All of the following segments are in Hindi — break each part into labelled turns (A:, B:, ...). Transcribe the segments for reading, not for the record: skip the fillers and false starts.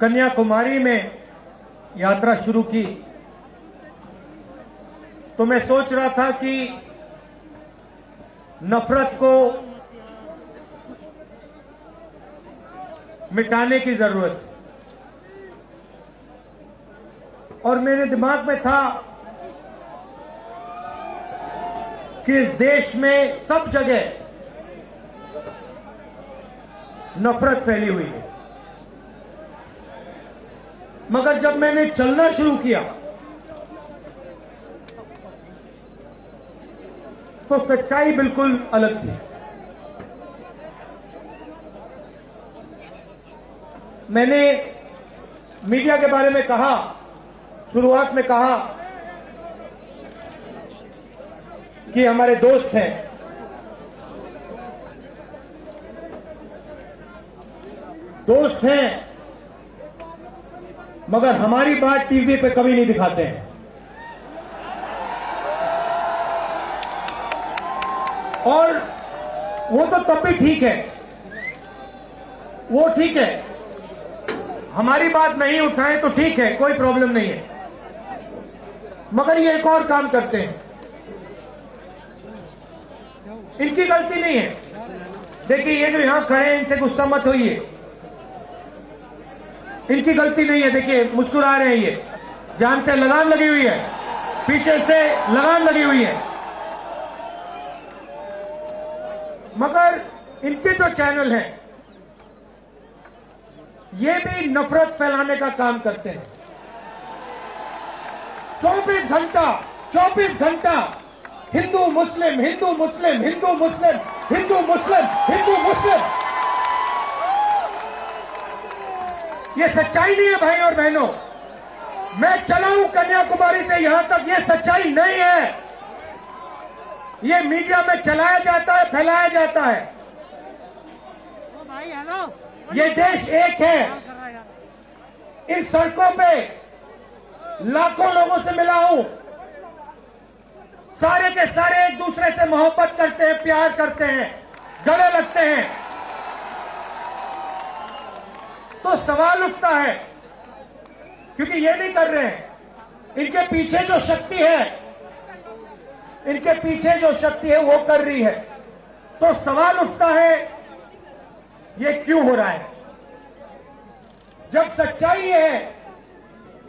A: कन्याकुमारी में यात्रा शुरू की तो मैं सोच रहा था कि नफरत को मिटाने की जरूरत, और मेरे दिमाग में था कि इस देश में सब जगह नफरत फैली हुई है, मगर जब मैंने चलना शुरू किया तो सच्चाई बिल्कुल अलग थी। मैंने मीडिया के बारे में कहा, शुरुआत में कहा कि हमारे दोस्त हैं, मगर हमारी बात टीवी पे कभी नहीं दिखाते हैं। और वो तो तब भी ठीक है, वो ठीक है, हमारी बात नहीं उठाएं तो ठीक है, कोई प्रॉब्लम नहीं है, मगर ये एक और काम करते हैं, इनकी गलती नहीं है। देखिए, ये जो यहां खड़े हैं, इनसे गुस्सा मत होइए, इनकी गलती नहीं है। देखिए, मुस्कुरा रहे हैं, ये जानते हैं लगाम लगी हुई है, पीछे से लगाम लगी हुई है, मगर इनके जो चैनल हैं ये भी नफरत फैलाने का काम करते हैं। 24 घंटा हिंदू मुस्लिम, हिंदू मुस्लिम, हिंदू मुस्लिम, हिंदू मुस्लिम, हिंदू मुस्लिम। ये सच्चाई नहीं है भाई और बहनों। मैं चला हूं कन्याकुमारी से यहां तक, ये सच्चाई नहीं है। ये मीडिया में चलाया जाता है, फैलाया जाता है। ये देश एक है। इन सड़कों पे लाखों लोगों से मिला हूं, सारे के सारे एक दूसरे से मोहब्बत करते हैं, प्यार करते हैं, गले लगते हैं। तो सवाल उठता है, क्योंकि ये नहीं कर रहे हैं, इनके पीछे जो शक्ति है, इनके पीछे जो शक्ति है वो कर रही है। तो सवाल उठता है, ये क्यों हो रहा है? जब सच्चाई है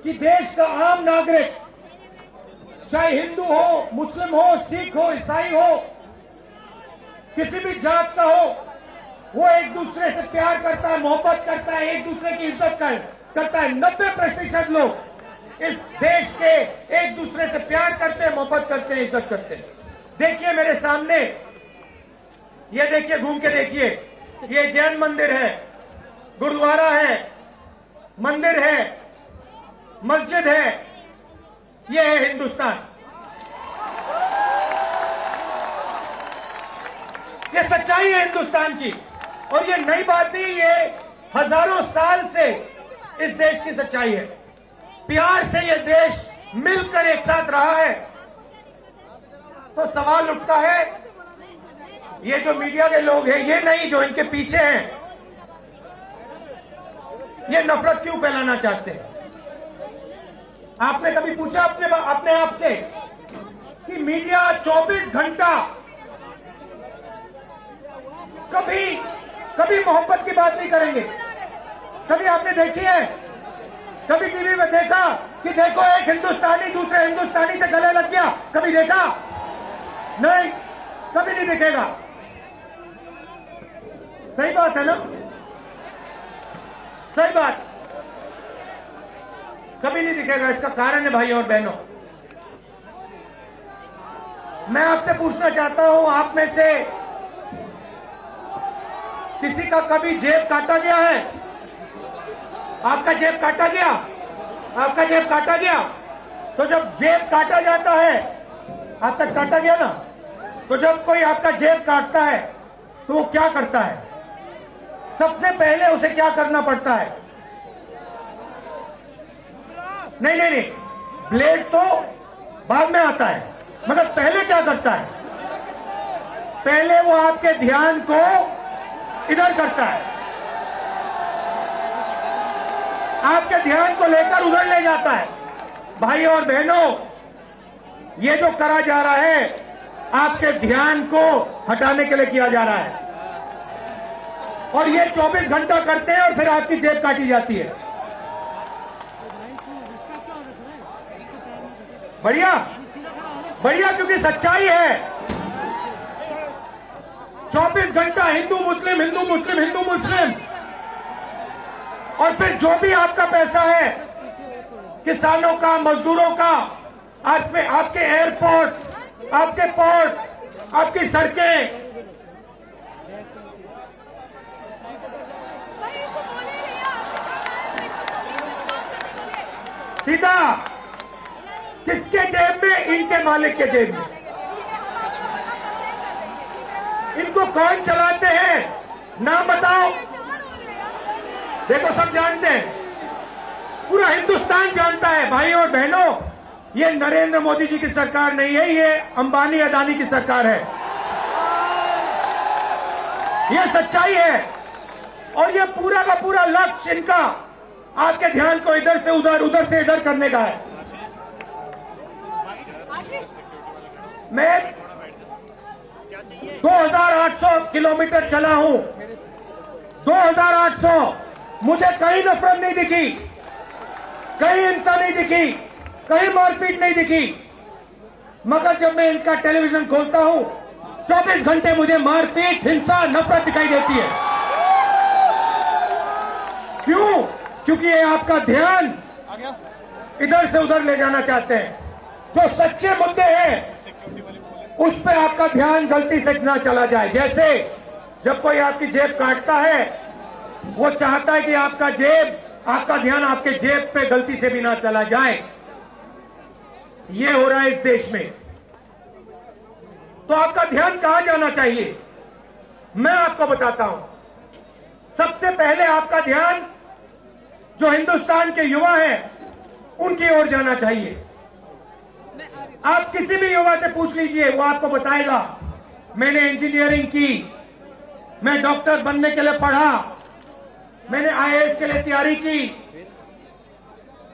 A: कि देश का आम नागरिक, चाहे हिंदू हो, मुस्लिम हो, सिख हो, ईसाई हो, किसी भी जात का हो, वो एक दूसरे से प्यार करता है, मोहब्बत करता है, एक दूसरे की इज्जत करता है। 90% लोग इस देश के एक दूसरे से प्यार करते हैं, मोहब्बत करते हैं, इज्जत करते हैं। देखिए मेरे सामने, ये देखिए, घूम के देखिए, ये जैन मंदिर है, गुरुद्वारा है, मंदिर है, मस्जिद है, ये है हिंदुस्तान। ये सच्चाई है हिंदुस्तान की, और ये नई बात नहीं, ये हजारों साल से इस देश की सच्चाई है। प्यार से ये देश मिलकर एक साथ रहा है। तो सवाल उठता है, ये जो मीडिया के लोग हैं, ये नहीं, जो इनके पीछे हैं, ये नफरत क्यों फैलाना चाहते हैं? आपने कभी पूछा अपने आप से कि मीडिया 24 घंटा कभी मोहब्बत की बात नहीं करेंगे? कभी आपने देखी है? कभी टीवी में देखा कि देखो एक हिंदुस्तानी दूसरे हिंदुस्तानी से गले लग गया? कभी देखा? नहीं, कभी नहीं दिखेगा। सही बात है ना? सही बात, कभी नहीं दिखेगा। इसका कारण है भाई और बहनों, मैं आपसे पूछना चाहता हूं, आप में से किसी का कभी जेब काटा गया है? आपका जेब काटा गया? आपका जेब काटा गया? तो जब जेब काटा जाता है, आपका काटा गया ना, तो जब कोई आपका जेब काटता है तो वो क्या करता है? सबसे पहले उसे क्या करना पड़ता है? नहीं, ब्लेड तो बाद में आता है, मगर पहले क्या करता है? पहले वो आपके ध्यान को इधर करता है। आपके ध्यान को लेकर उधर ले जाता है। भाई और बहनों, ये जो करा जा रहा है आपके ध्यान को हटाने के लिए किया जा रहा है, और ये 24 घंटा करते हैं और फिर आपकी जेब काटी जाती है। बढ़िया बढ़िया, क्योंकि सच्चाई है। 24 घंटा हिंदू मुस्लिम, हिंदू मुस्लिम, हिंदू मुस्लिम, और फिर जो भी आपका पैसा है, किसानों का, मजदूरों का, आपके एयरपोर्ट, आपके पोर्ट, आपकी सड़कें, सीधा किसके जेब में? इनके मालिक के जेब में। इनको कौन चलाते हैं? नाम बताओ। देखो, सब जानते हैं, पूरा हिंदुस्तान जानता है। भाई और बहनों, ये नरेंद्र मोदी जी की सरकार नहीं है, ये अंबानी अदानी की सरकार है। ये सच्चाई है, और ये पूरा का पूरा लक्ष्य इनका आपके ध्यान को इधर से उधर, उधर से इधर करने का है। मैं 2800 किलोमीटर चला हूं, 2800। मुझे कहीं नफरत नहीं दिखी, कहीं हिंसा नहीं दिखी, कहीं मारपीट नहीं दिखी, मगर जब मैं इनका टेलीविजन खोलता हूं 24 घंटे मुझे मारपीट, हिंसा, नफरत दिखाई देती है। क्यों? क्योंकि ये आपका ध्यान इधर से उधर ले जाना चाहते हैं। जो सच्चे मुद्दे हैं उस पे आपका ध्यान गलती से ना चला जाए। जैसे जब कोई आपकी जेब काटता है, वो चाहता है कि आपका ध्यान आपके जेब पे गलती से भी ना चला जाए। ये हो रहा है इस देश में। तो आपका ध्यान कहां जाना चाहिए? मैं आपको बताता हूं। सबसे पहले आपका ध्यान जो हिंदुस्तान के युवा हैं उनकी ओर जाना चाहिए। आप किसी भी युवा से पूछ लीजिए, वो आपको बताएगा, मैंने इंजीनियरिंग की, मैं डॉक्टर बनने के लिए पढ़ा, मैंने आईएएस के लिए तैयारी की,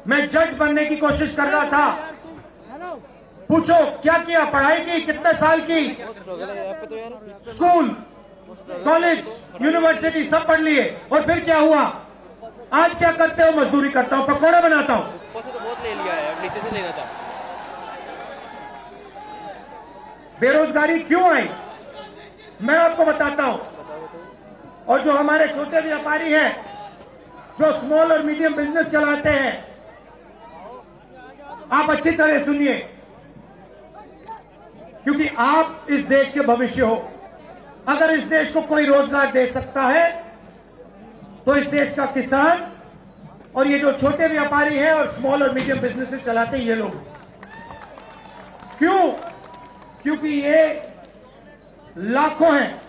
A: मैं जज बनने की कोशिश कर रहा था। पूछो क्या किया? पढ़ाई की, कितने साल की? स्कूल, कॉलेज, यूनिवर्सिटी सब पढ़ लिए, और फिर क्या हुआ? आज क्या करते हो? मजदूरी करता हूं, पकौड़े बनाता हूं।
B: बहुत ले लिया है, अब नीचे से लेना था।
A: बेरोजगारी क्यों आई? मैं आपको बताता हूं। और जो हमारे छोटे व्यापारी हैं, जो स्मॉल और मीडियम बिजनेस चलाते हैं, आप अच्छी तरह सुनिए, क्योंकि आप इस देश के भविष्य हो। अगर इस देश को कोई रोजगार दे सकता है तो इस देश का किसान और ये जो छोटे व्यापारी हैं और स्मॉल और मीडियम बिजनेसेस चलाते हैं, ये लोग। क्यों? क्योंकि ये लाखों हैं,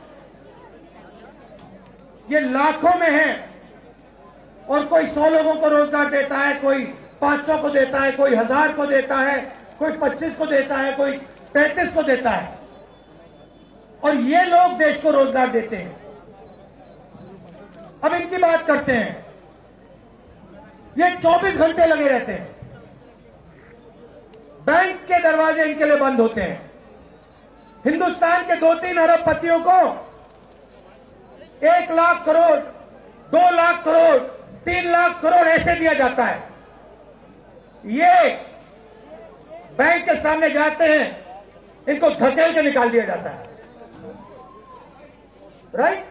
A: ये लाखों में हैं, और कोई 100 लोगों को रोजगार देता है, कोई 500 को देता है, कोई 1000 को देता है, कोई 25 को देता है, कोई 33 को देता है, और ये लोग देश को रोजगार देते हैं। अब इनकी बात करते हैं। ये 24 घंटे लगे रहते हैं, बैंक के दरवाजे इनके लिए बंद होते हैं। हिंदुस्तान के 2-3 अरबपतियों को 1 लाख करोड़, 2 लाख करोड़, 3 लाख करोड़ ऐसे दिया जाता है। ये बैंक के सामने जाते हैं, इनको धकेल के निकाल दिया जाता है। राइट?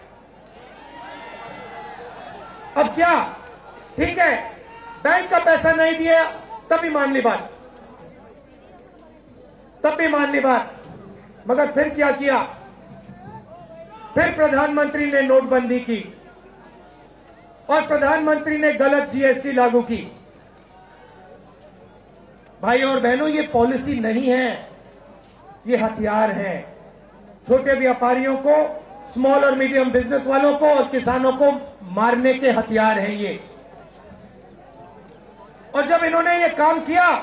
A: अब क्या? ठीक है, बैंक का पैसा नहीं दिया तभी मान ली बात, तब भी मान ली बात, मगर फिर क्या किया? फिर प्रधानमंत्री ने नोटबंदी की और प्रधानमंत्री ने गलत जीएसटी लागू की। भाई और बहनों, ये पॉलिसी नहीं है, ये हथियार है। छोटे व्यापारियों को, स्मॉल और मीडियम बिजनेस वालों को और किसानों को मारने के हथियार हैं ये। और जब इन्होंने ये काम किया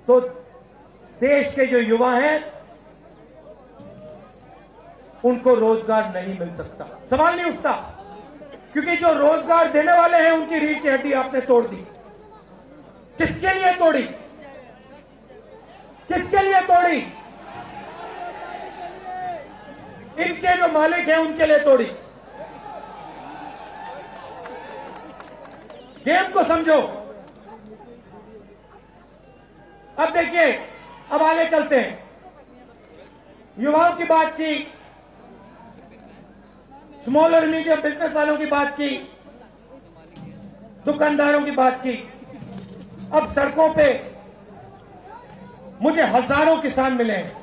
A: तो देश के जो युवा हैं उनको रोजगार नहीं मिल सकता, सवाल नहीं उठता। क्योंकि जो रोजगार देने वाले हैं उनकी रीढ़ की हड्डी आपने तोड़ दी। किसके लिए तोड़ी? किसके लिए तोड़ी? इनके जो मालिक हैं उनके लिए तोड़ी। गेम को समझो। अब देखिए, अब आगे चलते हैं। युवाओं की बात की, स्मॉल और मीडियम बिजनेस वालों की बात की, दुकानदारों की बात की। अब सड़कों पे मुझे हजारों किसान मिले हैं।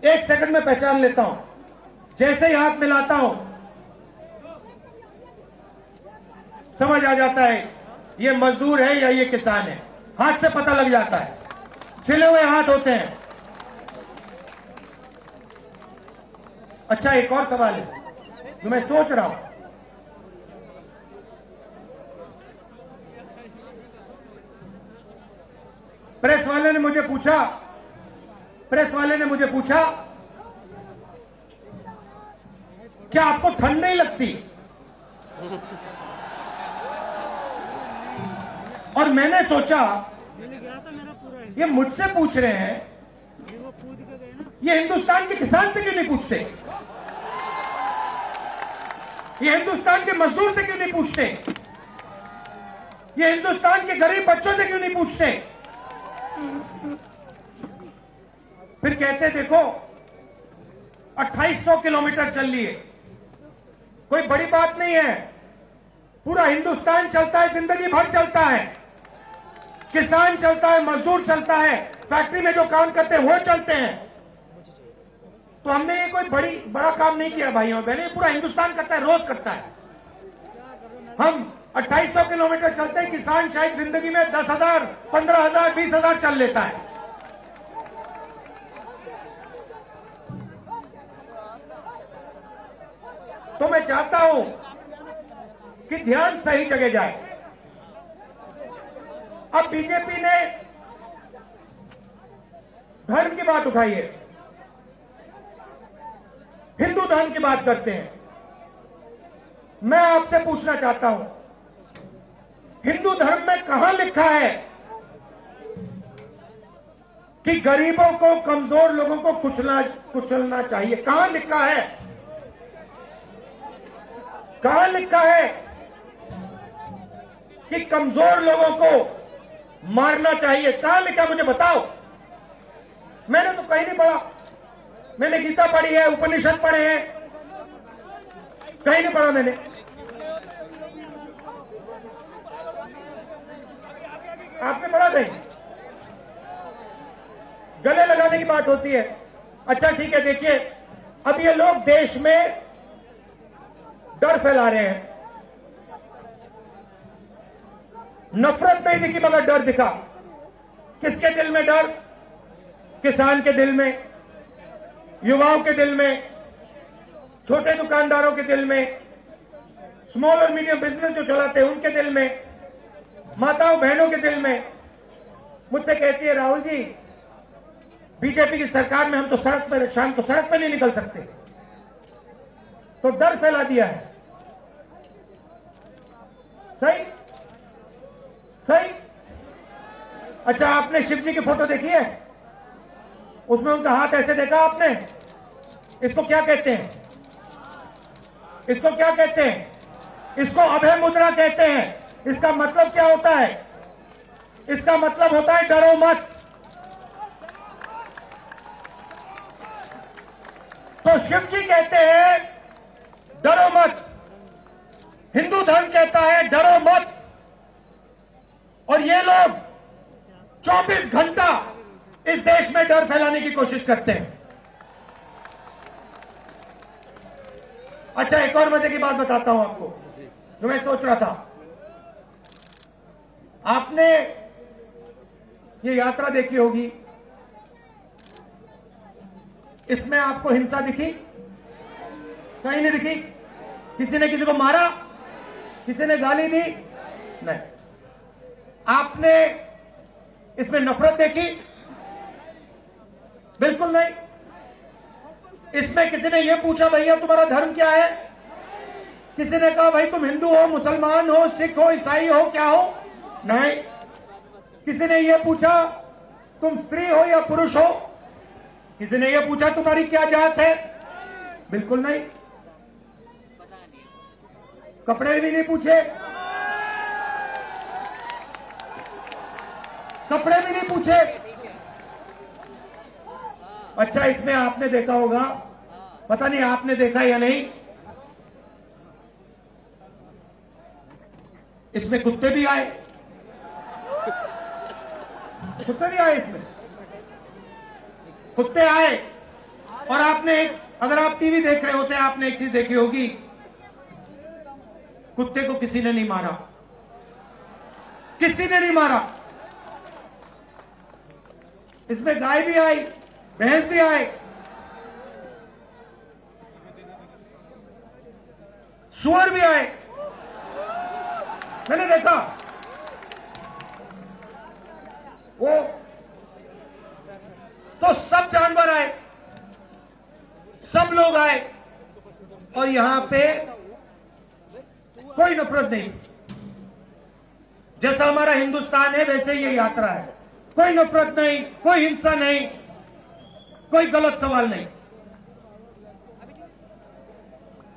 A: एक सेकंड में पहचान लेता हूं, जैसे ही हाथ मिलाता हूं समझ आ जाता है ये मजदूर है या ये किसान है। हाथ से पता लग जाता है, छिले हुए हाथ होते हैं। अच्छा, एक और सवाल है जो मैं सोच रहा हूं। प्रेस वाले ने मुझे पूछा क्या आपको ठंड नहीं लगती? और मैंने सोचा ये मुझसे पूछ रहे हैं, ये हिंदुस्तान के किसान से क्यों नहीं पूछते? ये हिंदुस्तान के मजदूर से क्यों नहीं पूछते? ये हिंदुस्तान के गरीब बच्चों से क्यों नहीं पूछते? फिर कहते देखो 2800 किलोमीटर चल लिए, कोई बड़ी बात नहीं है। पूरा हिंदुस्तान चलता है, जिंदगी भर चलता है। किसान चलता है, मजदूर चलता है, फैक्ट्री में जो काम करते हैं वो चलते हैं। तो हमने ये कोई बड़ा काम नहीं किया भाइयों बहनों, पूरा हिंदुस्तान करता है, रोज करता है। हम 2800 किलोमीटर चलते हैं, किसान शायद जिंदगी में 10,000, 15,000, 20,000 चल लेता है। तो मैं चाहता हूं कि ध्यान सही जगह जाए। अब बीजेपी ने धर्म की बात उठाई है, हिंदू धर्म की बात करते हैं। मैं आपसे पूछना चाहता हूं, हिंदू धर्म में कहां लिखा है कि गरीबों को, कमजोर लोगों को कुचलना चाहिए? कहां लिखा है? कहां लिखा है कि कमजोर लोगों को मारना चाहिए? कहां लिखा, मुझे बताओ। मैंने तो कहीं नहीं पढ़ा। मैंने गीता पढ़ी है, उपनिषद पढ़े हैं, कहीं नहीं पढ़ा मैंने। आपने पढ़ा कहीं? गले लगाने की बात होती है। अच्छा ठीक है, देखिए अब ये लोग देश में डर फैला रहे हैं। नफरत नहीं दिखी मगर डर दिखा। किसके दिल में डर? किसान के दिल में, युवाओं के दिल में, छोटे दुकानदारों के दिल में, स्मॉल और मीडियम बिजनेस जो चलाते हैं उनके दिल में, माताओं बहनों के दिल में। मुझसे कहती है राहुल जी, बीजेपी की सरकार में हम तो सड़क पर, शाम को सड़क पर नहीं निकल सकते। तो डर फैला दिया है। सही सही। अच्छा, आपने शिव जी की फोटो देखी है? उसमें उनका हाथ ऐसे देखा आपने? इसको क्या कहते हैं? इसको क्या कहते हैं? इसको अभय मुद्रा कहते हैं। इसका मतलब क्या होता है? इसका मतलब होता है डरो मत। तो शिव जी कहते हैं डरो मत, हिंदू धर्म कहता है डरो मत। और ये लोग 24 घंटा इस देश में डर फैलाने की कोशिश करते हैं। अच्छा, एक और मजे की बात बताता हूं आपको जो मैं सोच रहा था। आपने ये यात्रा देखी होगी, इसमें आपको हिंसा दिखी? कहीं नहीं दिखी। किसी ने किसी को मारा? किसी ने गाली दी? नहीं। आपने इसमें नफरत देखी? बिल्कुल नहीं। इसमें किसी ने यह पूछा भैया तुम्हारा धर्म क्या है? किसी ने कहा भाई तुम हिंदू हो, मुसलमान हो, सिख हो, ईसाई हो, क्या हो? नहीं। किसी ने यह पूछा तुम स्त्री हो या पुरुष हो? किसी ने यह पूछा तुम्हारी क्या जात है? बिल्कुल नहीं। कपड़े भी नहीं पूछे, कपड़े भी नहीं पूछे। अच्छा, इसमें आपने देखा होगा, पता नहीं आपने देखा या नहीं, इसमें कुत्ते भी आए। कुत्ते भी आए इसमें, कुत्ते आए। और आपने एक, अगर आप टीवी देख रहे होते आपने एक चीज देखी होगी, कुत्ते को किसी ने नहीं मारा, किसी ने नहीं मारा। इसमें गाय भी आई, भैंस भी आए, सुअर भी आए, मैंने देखा। वो तो सब जानवर आए, सब लोग आए, और यहां पे कोई नफरत नहीं। जैसा हमारा हिंदुस्तान है वैसे ये यात्रा है, कोई नफरत नहीं, कोई हिंसा नहीं, कोई गलत सवाल नहीं।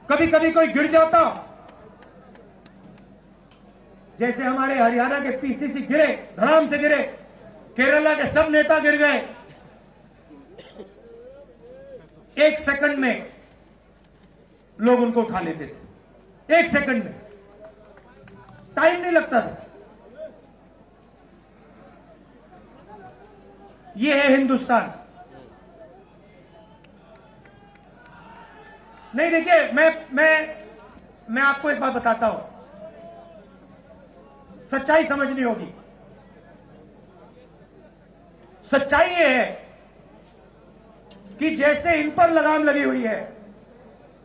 A: कभी कभी कोई गिर जाता, जैसे हमारे हरियाणा के पीसीसी गिरे, धड़ाम से गिरे, केरला के सब नेता गिर गए, एक सेकंड में लोग उनको उठा लेते थे, एक सेकंड में, टाइम नहीं लगता था। ये है हिंदुस्तान। नहीं, देखिए, मैं आपको एक बात बताता हूं, सच्चाई समझनी होगी। सच्चाई ये है कि जैसे इन पर लगाम लगी हुई है,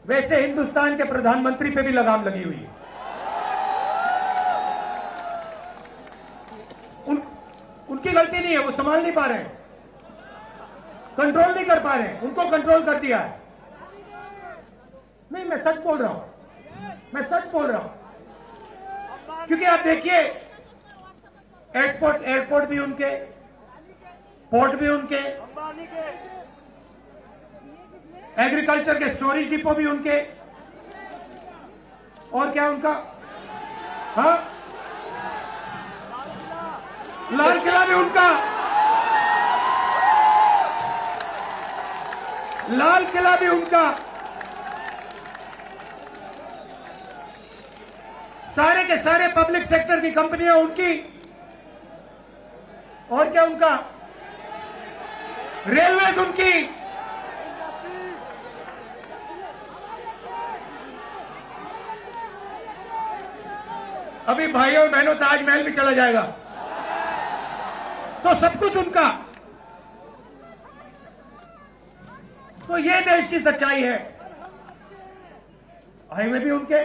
A: वैसे हिंदुस्तान के प्रधानमंत्री पे भी लगाम लगी हुई है। उनकी गलती नहीं है, वो संभाल नहीं पा रहे हैं, कंट्रोल नहीं कर पा रहे हैं, उनको कंट्रोल कर दिया है। नहीं, मैं सच बोल रहा हूं, मैं सच बोल रहा हूं। क्योंकि आप देखिए, एयरपोर्ट भी उनके, पोर्ट भी उनके, एग्रीकल्चर के स्टोरेज डिपो भी उनके, और क्या उनका, हाँ, लाल किला भी उनका, लाल किला भी उनका, सारे के सारे पब्लिक सेक्टर की कंपनियां उनकी, और क्या उनका, रेलवेज उनकी, अभी भाइयों और बहनों ताजमहल भी चला जाएगा, तो सब कुछ उनका। तो ये देश की सच्चाई है। हाईवे भी उनके,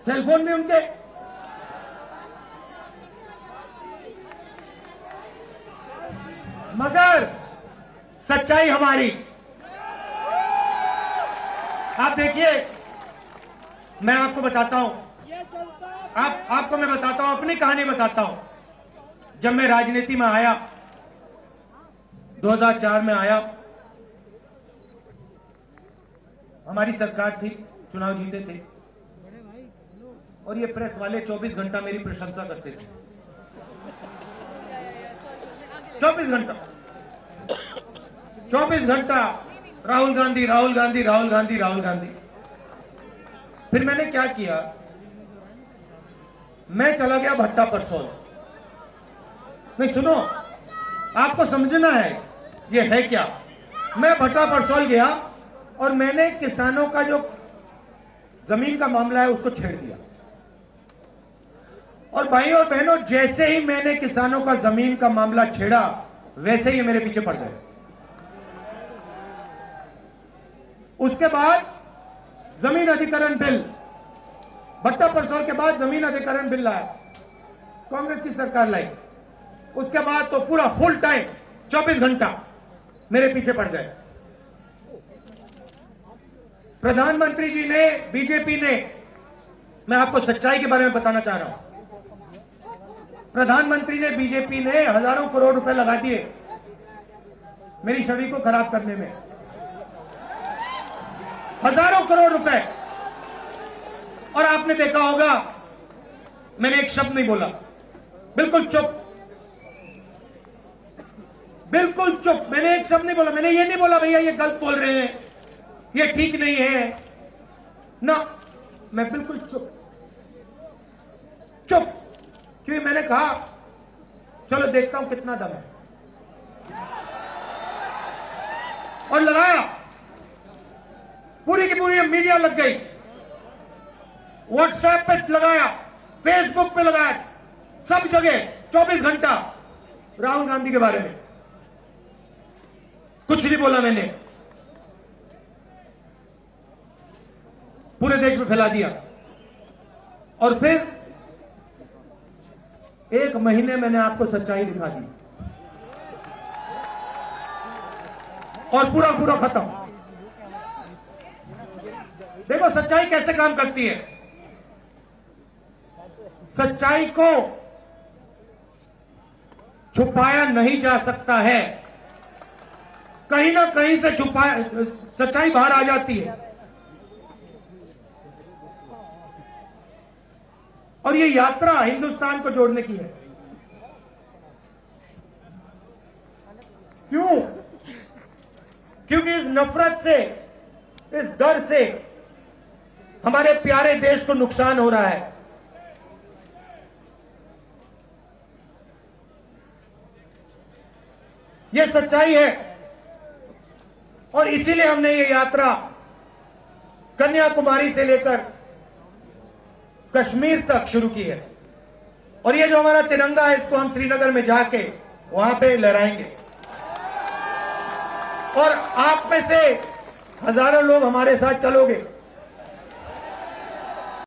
A: सेलफोन भी उनके, मगर सच्चाई हमारी। आप देखिए, मैं आपको बताता हूं, आपको मैं बताता हूं, अपनी कहानी बताता हूं। जब मैं राजनीति में आया, 2004 में आया, हमारी सरकार थी, चुनाव जीते थे, और ये प्रेस वाले 24 घंटा मेरी प्रशंसा करते थे। 24 घंटा 24 घंटा राहुल गांधी, राहुल गांधी, राहुल गांधी, राहुल गांधी। फिर मैंने क्या किया, मैं चला गया भट्टा परसोल। नहीं, सुनो, आपको समझना है ये है क्या। मैं भट्टा परसोल गया और मैंने किसानों का जो जमीन का मामला है उसको छेड़ दिया। और भाइयों और बहनों, जैसे ही मैंने किसानों का जमीन का मामला छेड़ा, वैसे ही मेरे पीछे पड़ गए। उसके बाद जमीन अधिग्रहण बिल, भट्टा परसोल के बाद जमीन अधिग्रहण बिल लाया, कांग्रेस की सरकार लाई। उसके बाद तो पूरा फुल टाइम 24 घंटा मेरे पीछे पड़ गए। प्रधानमंत्री जी ने, बीजेपी ने, मैं आपको सच्चाई के बारे में बताना चाह रहा हूं, प्रधानमंत्री ने, बीजेपी ने हजारों करोड़ रुपए लगा दिए मेरी छवि को खराब करने में, हजारों करोड़ रुपए। और आपने देखा होगा मैंने एक शब्द नहीं बोला, बिल्कुल चुप, बिल्कुल चुप, मैंने एक शब्द नहीं बोला। मैंने ये नहीं बोला भैया ये गलत बोल रहे हैं, ये ठीक नहीं है ना, मैं बिल्कुल चुप, चुप, क्योंकि मैंने कहा चलो देखता हूं कितना दम है, और लगाया, पूरी की पूरी मीडिया लग गई, व्हाट्सएप पे लगाया, फेसबुक पे लगाया, सब जगह 24 घंटा राहुल गांधी के बारे में। कुछ नहीं बोला मैंने, पूरे देश में फैला दिया। और फिर एक महीने मैंने आपको सच्चाई दिखा दी और पूरा पूरा खत्म। देखो सच्चाई कैसे काम करती है। सच्चाई को छुपाया नहीं जा सकता है, कहीं ना कहीं से सच्चाई बाहर आ जाती है। और ये यात्रा हिंदुस्तान को जोड़ने की है। क्यों? क्योंकि इस नफरत से, इस डर से हमारे प्यारे देश को नुकसान हो रहा है। ये सच्चाई है और इसीलिए हमने ये यात्रा कन्याकुमारी से लेकर कश्मीर तक शुरू की है। और ये जो हमारा तिरंगा है इसको हम श्रीनगर में जाके वहां पे लहराएंगे। और आप में से हजारों लोग हमारे साथ चलोगे।